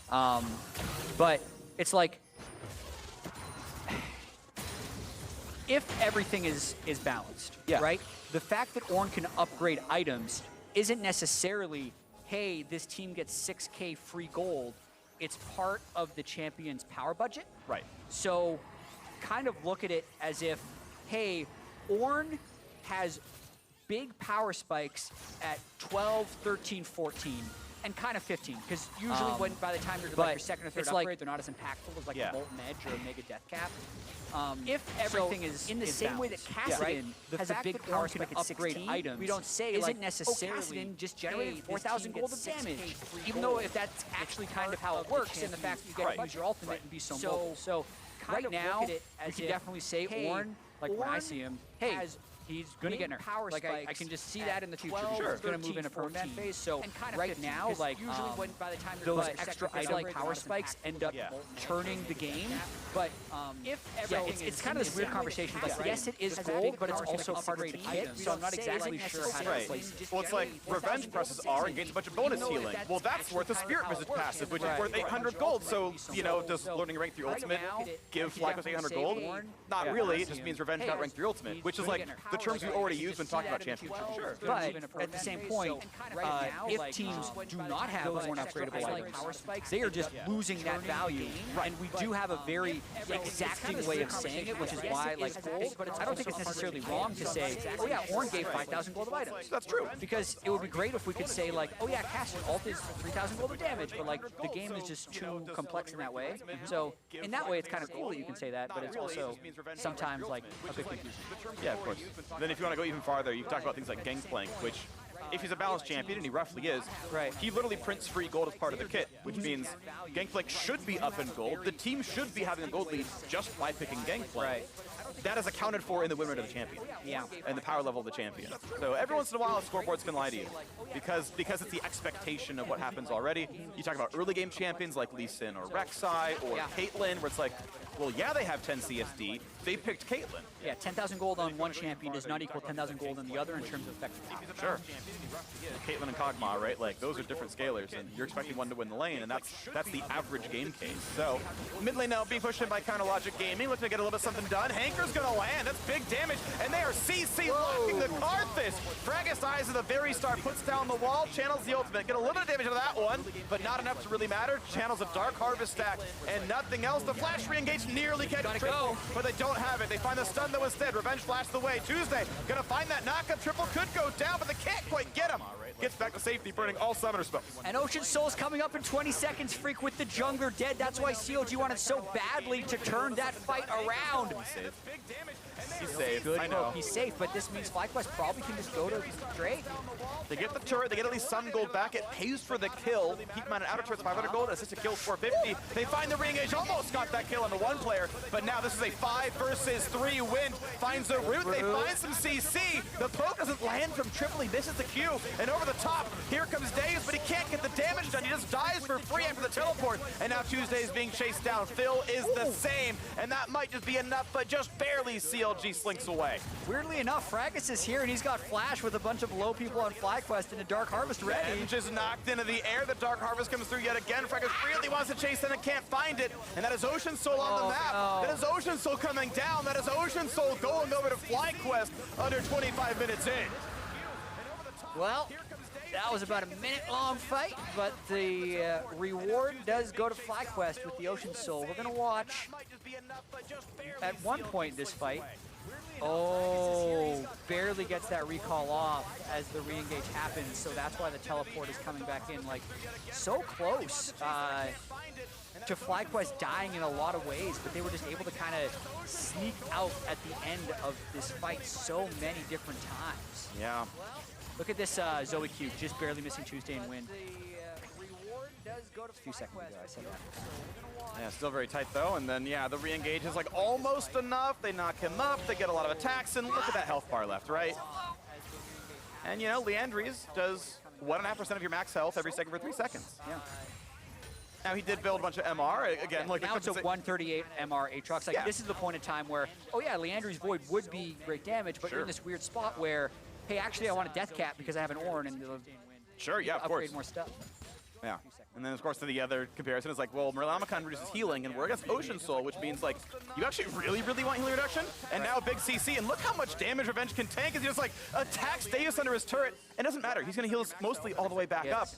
But it's like, if everything is balanced, right? The fact that Ornn can upgrade items isn't necessarily, hey, this team gets 6K free gold. It's part of the champion's power budget. Right. So kind of look at it as if, hey, Ornn has big power spikes at 12, 13, 14, and kind of 15, because usually by the time you're like your second or third upgrade, they're not as impactful as like a Molten Edge or a Mega Death Cap. If everything is in the same way that Kassadin has a big power spike at 16, items, we don't say isn't necessarily Kassadin just generated 4,000 gold of damage, even though if that's actually kind of how it works, and the fact that you get to use your ultimate and be so mobile. So right now, we can definitely say Ornn, like when I see him, hey, he's going to get nerfed. Power like I can just see that in the future. Sure. He's going to move into permaban phase. So right now, like usually by the time those extra item like power spikes end up turning the game. But if everything it's kind of this weird conversation. Like yes, it is gold, but it's also part of the kit. So I'm not exactly sure how to replace it. Well, it's like revenge presses R and gains a bunch of bonus healing. Well, that's worth a spirit visit passive, which is worth 800 gold. So you know, does learning rank 3 ultimate give FlyQuest 800 gold? Not really. It just means revenge got rank 3 ultimate, which is like the terms we already used when talking about championship. Sure. But at the same point, if teams do not have those upgradable items, they are just losing that value. And we do have a very exacting way of saying it, which is why, like, I don't think it's necessarily wrong to say, oh yeah, Ornn gave 5,000 gold of items. That's true. Because it would be great if we could say, like, oh yeah, Caster ult is 3,000 gold of damage, but like the game is just too complex in that way. So in that way, it's kind of cool that you can say that, but it's also sometimes like a bit confusing. Yeah, of course. Then if you want to go even farther, you can talk about things like Gangplank, which, if he's a balanced champion, and he roughly is, he literally prints free gold as part of the kit, which means Gangplank should be up in gold. The team should be having a gold lead just by picking Gangplank. That is accounted for in the win rate of the champion. And the power level of the champion. So every once in a while, scoreboards can lie to you. Because it's the expectation of what happens already. You talk about early game champions like Lee Sin or Rek'Sai or Caitlyn, where it's like, well, yeah, they have 10 CSD. They picked Caitlyn. Yeah, 10,000 gold on one champion does not equal 10,000 gold on the other in terms of effective power. Sure. Caitlyn and Kog'Maw, right? Like, those are different scalars, and you're expecting one to win the lane, and that's the average game case. So, mid lane now being pushed in by Counter Logic Gaming, looking to get a little bit something done. Hanker's gonna land. That's big damage, and they are CC locking the Karthus. Fragust Eyes at the very start puts down the wall, channels the ultimate. Get a little bit of damage out of that one, but not enough to really matter. Channels a Dark Harvest stack, and nothing else. The flash re-engage nearly catch triple, but they don't have it. They find the stun though instead. Revenge flash the way. Tuesday gonna find that knockup. Triple could go down, but they can't quite get him. Gets back to safety, burning all summoner spells. And Ocean Soul's coming up in 20 seconds. Freak with the jungler dead. That's why COG wanted so badly to turn that fight around. He's safe. Good. I know. He's safe, but this means FlyQuest probably can just go to Drake. They get the turret, they get at least some gold back. It pays for the kill. Keep him on an outer turret's 500 gold, assist a kill 450. They find the re-engage, almost got that kill on the one player, but now this is a 5 versus 3 win. Finds a root, they find some CC. The poke doesn't land from triple, he misses the Q, and over the top, here comes Daze, but he can't get the damage done. He just dies for free after the teleport, and now Tuesday is being chased down. Phil is the same, and that might just be enough, but just barely CLG slinks away. Weirdly enough, Fracus is here, and he's got Flash with a bunch of low people on FlyQuest and a Dark Harvest ready. And just knocked into the air. The Dark Harvest comes through yet again. Fracus really wants to chase them and can't find it. And that is Ocean Soul on the map. No. That is Ocean Soul coming down. That is Ocean Soul going over to FlyQuest under 25 minutes in. Well, that was about a minute-long fight, but the reward does go to FlyQuest with the Ocean Soul. We're going to watch at one point this fight. Oh, barely gets that recall off as the re-engage happens, so that's why the teleport is coming back in. Like, so close to FlyQuest dying in a lot of ways, but they were just able to kind of sneak out at the end of this fight so many different times. Yeah. Look at this Zoe Q, just barely missing Tuesday and win. A few seconds ago, I said that. Yeah, still very tight though, and then yeah, the re-engage is like almost enough. They knock him up, they get a lot of attacks, and look at that health bar left, right? And you know, Leandries does 1.5% of your max health every second for 3 seconds. Yeah. Now he did build a bunch of MR, again, like now it's a 138 MR Aatrox. Like this is the point in time where, oh yeah, Leandry's Void would be great damage, but you're in this weird spot where, hey, actually I want a death cap because I have an Ornn and sure, yeah, of course. Upgrade more stuff. Yeah. And then, of course, the other comparison is like, well, Merlamicon reduces healing, and we're against Ocean Soul, which means, like, you actually really, really want healing reduction? And now big CC, and look how much damage Revenge can tank as he just, like, attacks Deus under his turret. It doesn't matter. He's going to heal us mostly all the way back up.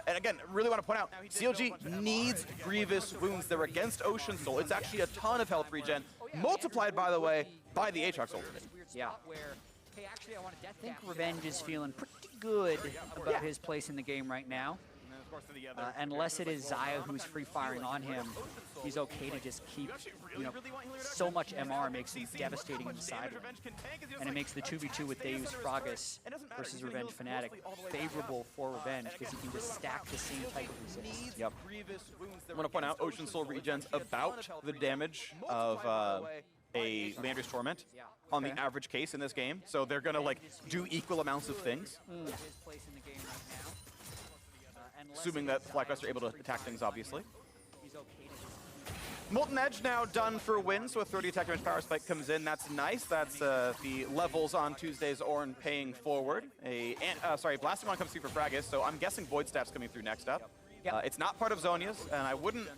And again, really want to point out, CLG needs Grievous Wounds. They're against Ocean Soul. It's actually a ton of health regen, multiplied, by the way, by the Aatrox ultimate. Yeah. I think Revenge is feeling pretty good about his place in the game right now. Unless it is Xayah who's free firing on him, he's okay to just keep, you know, so much MR makes him devastating inside him. And it makes the 2v2 with Deus Fragus versus Revenge Fnatic favorable for Revenge because he can just stack the same type of resist. Yep. I want to point out, Ocean Soul regens about the damage of a Landry's Torment on the average case in this game. So they're going to, like, do equal amounts of things. Assuming that FlyQuest are able to attack things, obviously. Molten Edge now done for a win, so a 30 attack damage power spike comes in. That's nice. That's the levels on Tuesday's Ornn paying forward. Blastimon comes through for Fragus, so I'm guessing Void Staff's coming through next up. It's not part of Zhonya's, and I wouldn't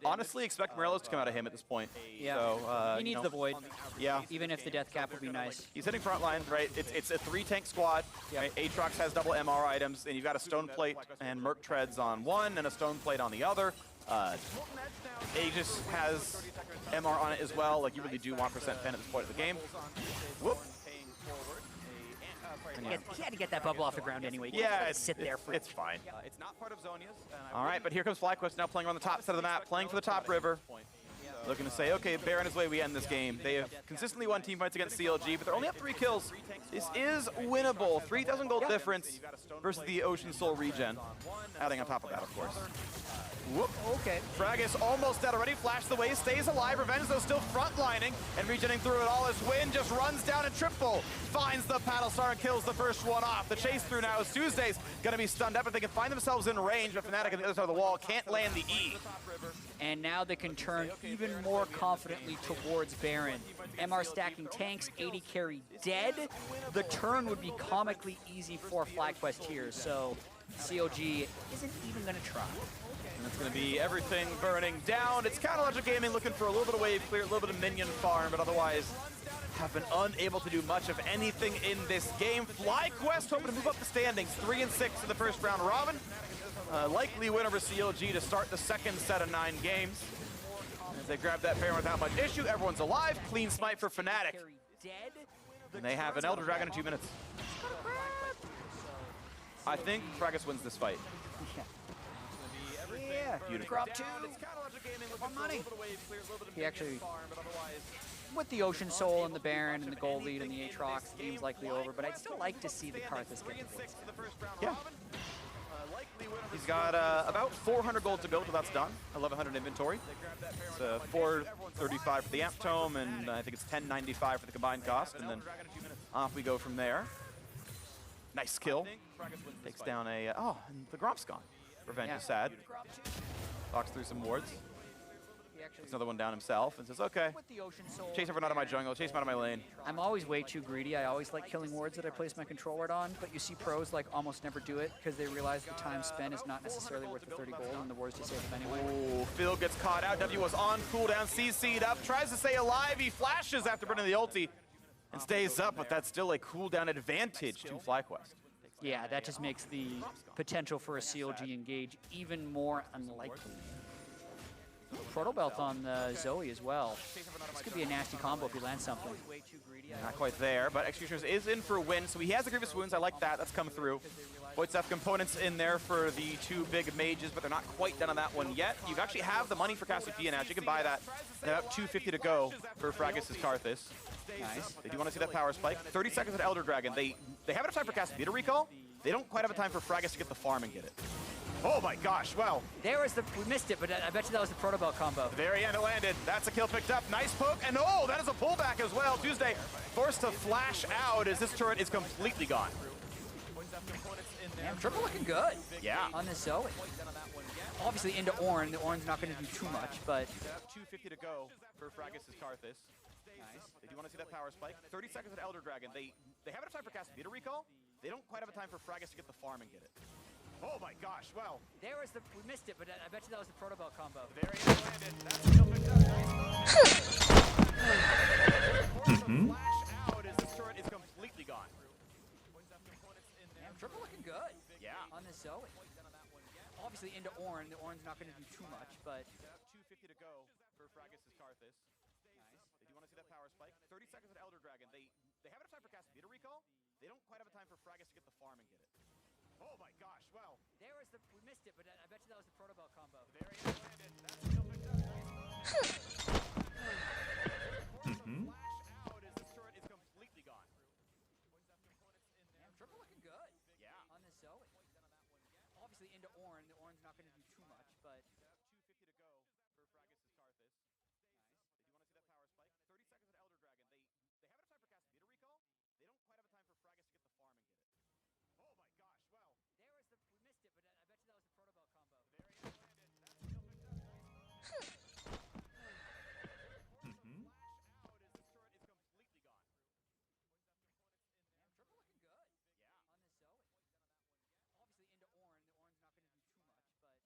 honestly expect Morelos to come out of him at this point. Yeah, so, he needs the Void. Yeah. Even if the death cap would be nice. He's hitting front line, right? It's a 3-tank squad. Right? Aatrox has double MR items, and you've got a Stone Plate and Merc Treads on one, and a Stone Plate on the other. Aegis has MR on it as well. Like, you really do want percent pen at this point of the game. Whoop. He had to get that bubble off the ground anyway. Sit there for it's fine. It's not part of Zhonya's. All right, but here comes FlyQuest now playing on the top side of the map, playing for the top river. Looking to say, okay, Baron is the way we end this game. They have consistently won team fights against CLG, but they're only up 3 kills. This is winnable. 3,000 gold difference versus the Ocean Soul regen. Adding on top of that, of course. Whoop. Okay. Fragus almost dead already. Flash the way, stays alive. Revenge, though, still frontlining and regenning through it all as Win just runs down and triple. Finds the Paddle Star and kills the first one off. The chase through now is Tuesday's going to be stunned up if they can find themselves in range, but Fnatic on the other side of the wall can't land the E. And now they can turn even more confidently towards Baron. MR stacking tanks, 80 carry dead. The turn would be comically easy for FlyQuest here, so COG isn't even going to try. And it's going to be everything burning down. It's kind of Logic Gaming looking for a little bit of wave clear, a little bit of minion farm, but otherwise have been unable to do much of anything in this game. FlyQuest hoping to move up the standings, 3-6 in the first round robin. Likely win over CLG to start the second set of 9 games. As they grab that Baron without much issue, everyone's alive. Clean smite for Fnatic. And they have an Elder Dragon in 2 minutes. I think Fragus wins this fight. Yeah, beautiful. Crop 2. More money. He actually, with the Ocean Soul and the Baron and the gold lead and the Aatrox, the game's likely over, but I'd still like to see the Karthus get the voice. Yeah. He's got about 400 gold to go till that's done. 1,100 inventory. It's 435 for the Amp Tome, and I think it's 1095 for the combined cost, and then off we go from there. Nice kill. Takes down a... oh, and the Gromp's gone. Revenge is sad. Walks through some wards. Takes another one down himself and says, okay, chase everyone out of my jungle, chase him out of my lane. I'm always way too greedy. I always like killing wards that I place my control ward on, but you see pros like almost never do it because they realize the time spent is not necessarily worth the 30 gold and the wards just save them anyway. Ooh, Phil gets caught out. W was on cooldown, CC'd up, tries to stay alive. He flashes after burning the ulti and stays up, but that's still a cooldown advantage to FlyQuest. Yeah, that just makes the potential for a CLG engage even more unlikely. Proto Belt on Zoe as well. This could be a nasty combo if he lands something. Not quite there, but Executioners is in for a win, so he has the Grievous Wounds. I like that. That's come through. Void Staff components in there for the 2 big mages, but they're not quite done on that one yet. You actually have the money for Cassiopeia now. You can buy that. About 250 to go for Fragus' Karthus. Nice. They do want to see that power spike. 30 seconds at Elder Dragon. They have enough time for Cassiopeia to recall. They don't quite have a time for Fragus to get the farm and get it. Oh my gosh, well. There was the, we missed it, but I bet you that was the Proto Belt combo. At the very end it landed. That's a kill picked up. Nice poke, and oh, that is a pullback as well. Tuesday forced to flash out as this turret is completely gone. Damn, triple looking good. Yeah. On this Zoe. Obviously into Ornn. The Ornn's not going to do too much, but 250 to go for Fragus' Karthus. Nice. They do want to see that power spike. 30 seconds at Elder Dragon. They have enough time for Cassiopeia to recall. They don't quite have a time for Fragus to get the farm and get it. Oh my gosh, well. There was the, we missed it, but I bet you that was the Protobelt combo. There he landed. That's still picked up. Nice. Flash out as this turret is completely gone. Damn, triple looking good. Yeah. On this Zoe. Obviously into Ornn. The Ornn's not going to do too much, but 250 to go for Fragus's Karthus. Nice. They do want to see that power spike. 30 seconds at Elder Dragon. They have enough time for Cassiopeia to recall. They don't quite have a time for Fragus to get the farm and get it. Oh my gosh, well. there was the, we missed it, but I bet you that was the Protobelt combo. There he landed. That's still picked up. Nice. Flash out as this turret is completely gone. Damn, triple looking good. Yeah. On this Zoe. Obviously into Ornn. The Ornn's not going to do too much, but 250 to go for Fragus's Karthus. Nice. They do want to see that power spike. 30 seconds at Elder Dragon. They have enough time for Cassiopeia to recall. They don't quite have a time for Fragus to get the farm and get it. Oh my gosh, well. there was the, we missed it, but I bet you that was the Protobelt combo. There he landed. That's still picked up. Nice. Flash out as this turret is completely gone. Damn, triple looking good. Yeah. On this Zoe. Obviously into Ornn. The Ornn's not going to do too much, but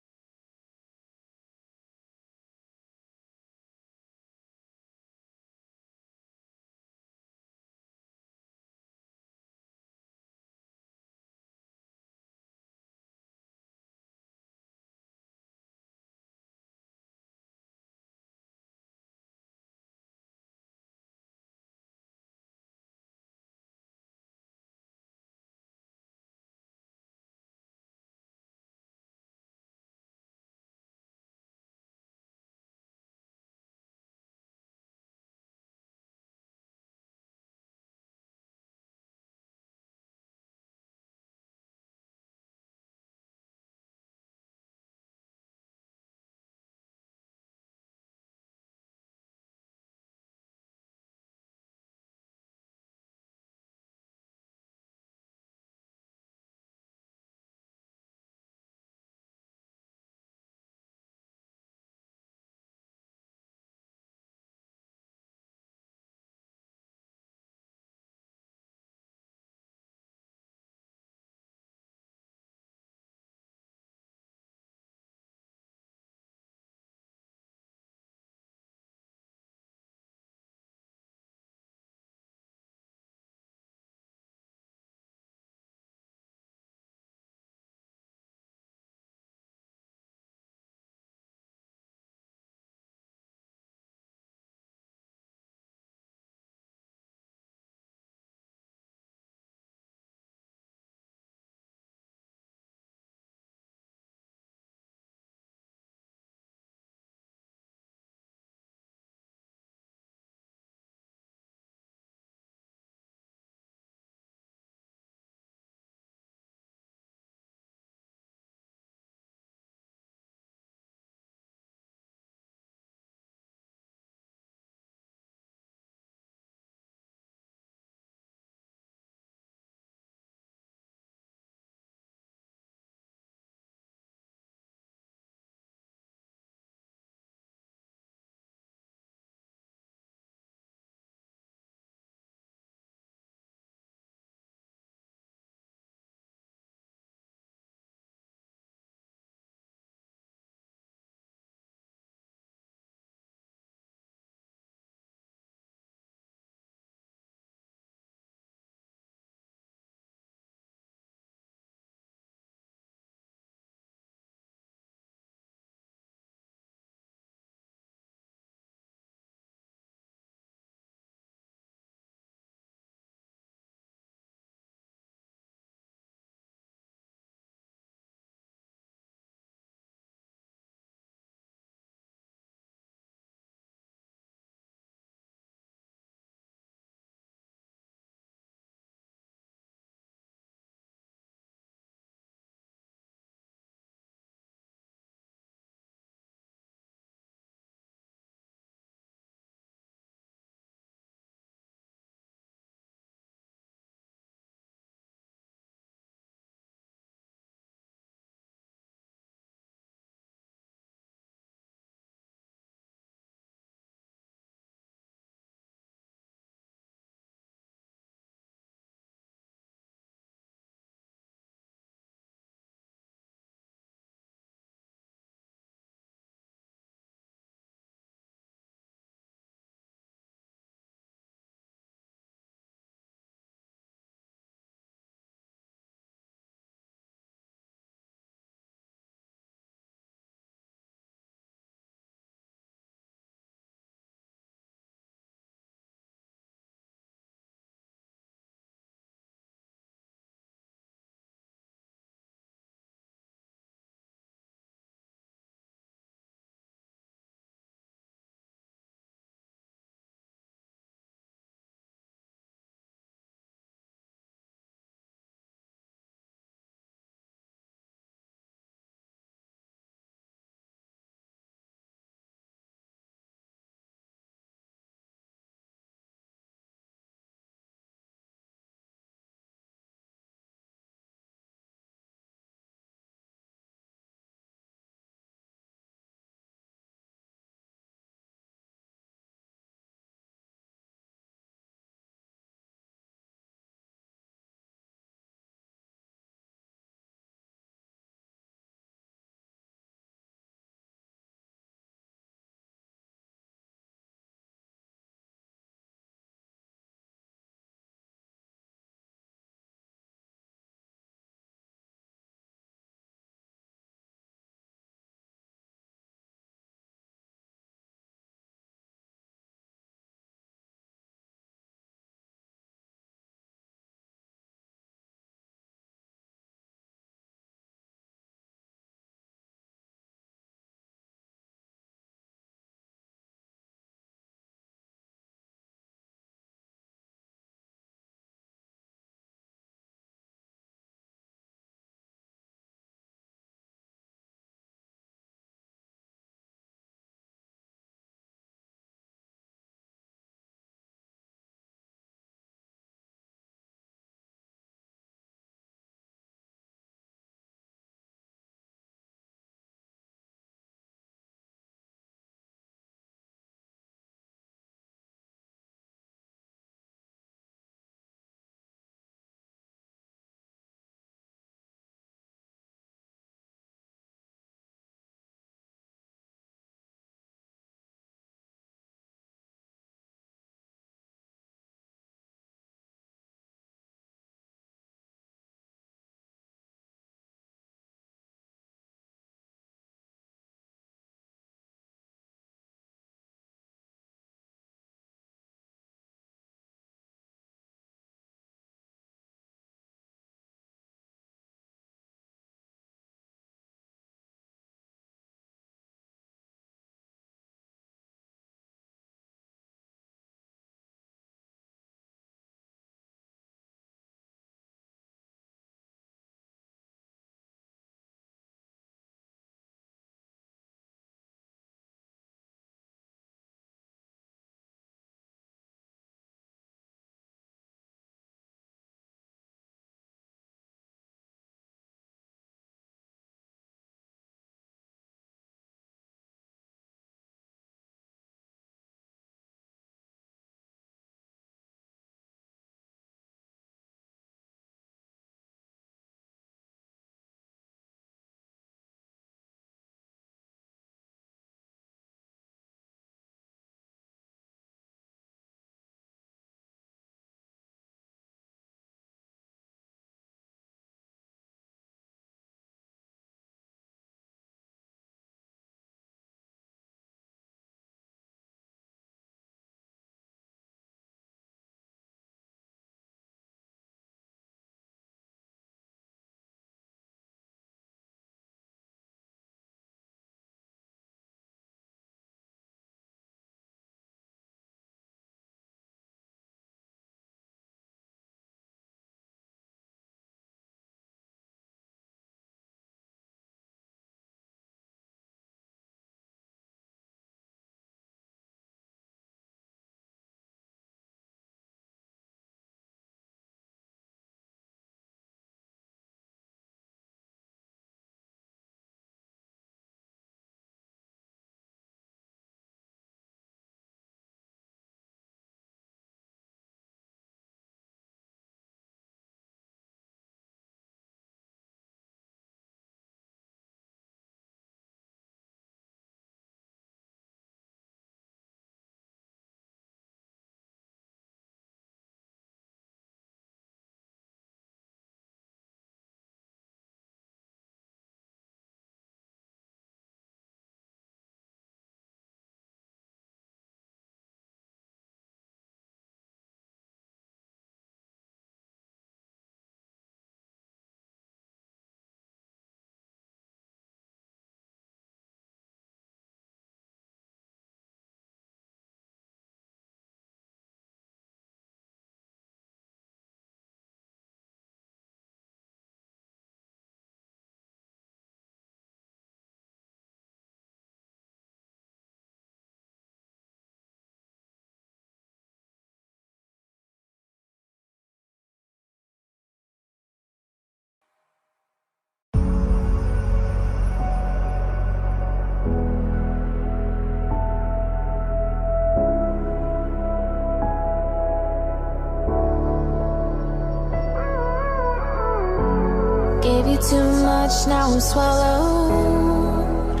much, now I'm swallowed.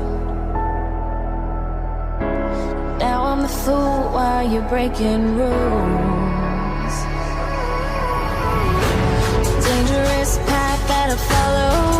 Now I'm the fool while you're breaking rules. Dangerous path that I follow.